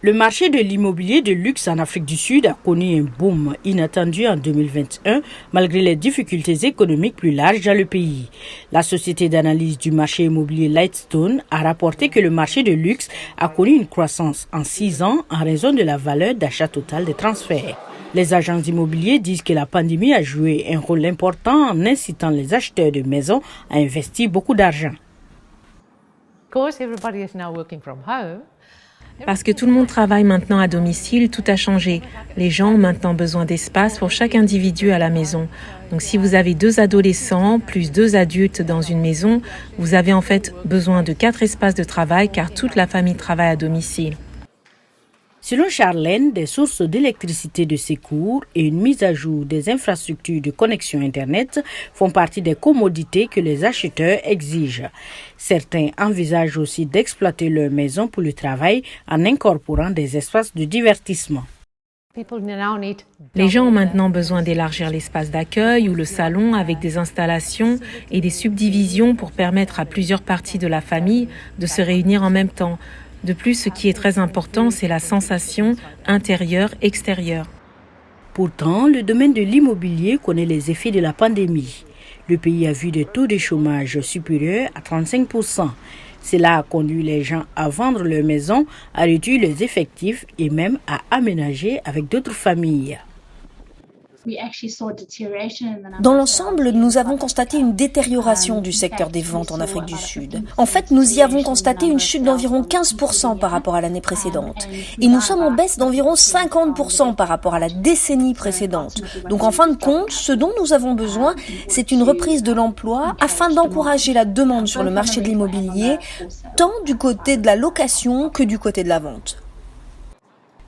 Le marché de l'immobilier de luxe en Afrique du Sud a connu un boom inattendu en 2021 malgré les difficultés économiques plus larges dans le pays. La société d'analyse du marché immobilier Lightstone a rapporté que le marché de luxe a connu une croissance en 6 ans en raison de la valeur d'achat totale des transferts. Les agents immobiliers disent que la pandémie a joué un rôle important en incitant les acheteurs de maisons à investir beaucoup d'argent. Parce que tout le monde travaille maintenant à domicile, tout a changé. Les gens ont maintenant besoin d'espace pour chaque individu à la maison. Donc si vous avez 2 adolescents plus 2 adultes dans une maison, vous avez en fait besoin de 4 espaces de travail car toute la famille travaille à domicile. Selon Charlène, des sources d'électricité de secours et une mise à jour des infrastructures de connexion Internet font partie des commodités que les acheteurs exigent. Certains envisagent aussi d'exploiter leur maison pour le travail en incorporant des espaces de divertissement. Les gens ont maintenant besoin d'élargir l'espace d'accueil ou le salon avec des installations et des subdivisions pour permettre à plusieurs parties de la famille de se réunir en même temps. De plus, ce qui est très important, c'est la sensation intérieure-extérieure. Pourtant, le domaine de l'immobilier connaît les effets de la pandémie. Le pays a vu des taux de chômage supérieurs à 35%. Cela a conduit les gens à vendre leurs maisons, à réduire leurs effectifs et même à aménager avec d'autres familles. Dans l'ensemble, nous avons constaté une détérioration du secteur des ventes en Afrique du Sud. En fait, nous y avons constaté une chute d'environ 15% par rapport à l'année précédente. Et nous sommes en baisse d'environ 50% par rapport à la décennie précédente. Donc en fin de compte, ce dont nous avons besoin, c'est une reprise de l'emploi afin d'encourager la demande sur le marché de l'immobilier, tant du côté de la location que du côté de la vente.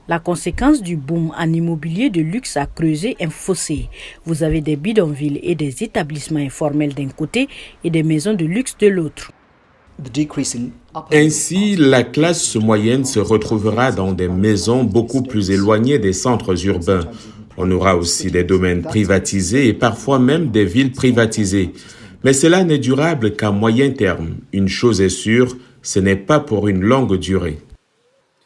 La conséquence du boom en immobilier de luxe a creusé un fossé. Vous avez des bidonvilles et des établissements informels d'un côté et des maisons de luxe de l'autre. Ainsi, la classe moyenne se retrouvera dans des maisons beaucoup plus éloignées des centres urbains. On aura aussi des domaines privatisés et parfois même des villes privatisées. Mais cela n'est durable qu'à moyen terme. Une chose est sûre, ce n'est pas pour une longue durée.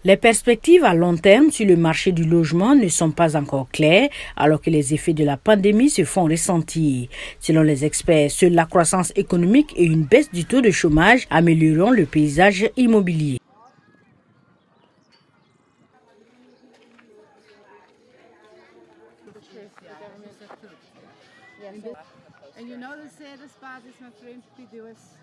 Les perspectives à long terme sur le marché du logement ne sont pas encore claires, alors que les effets de la pandémie se font ressentir. Selon les experts, seule la croissance économique et une baisse du taux de chômage amélioreront le paysage immobilier. En you know the saddest part is my friend PDOS.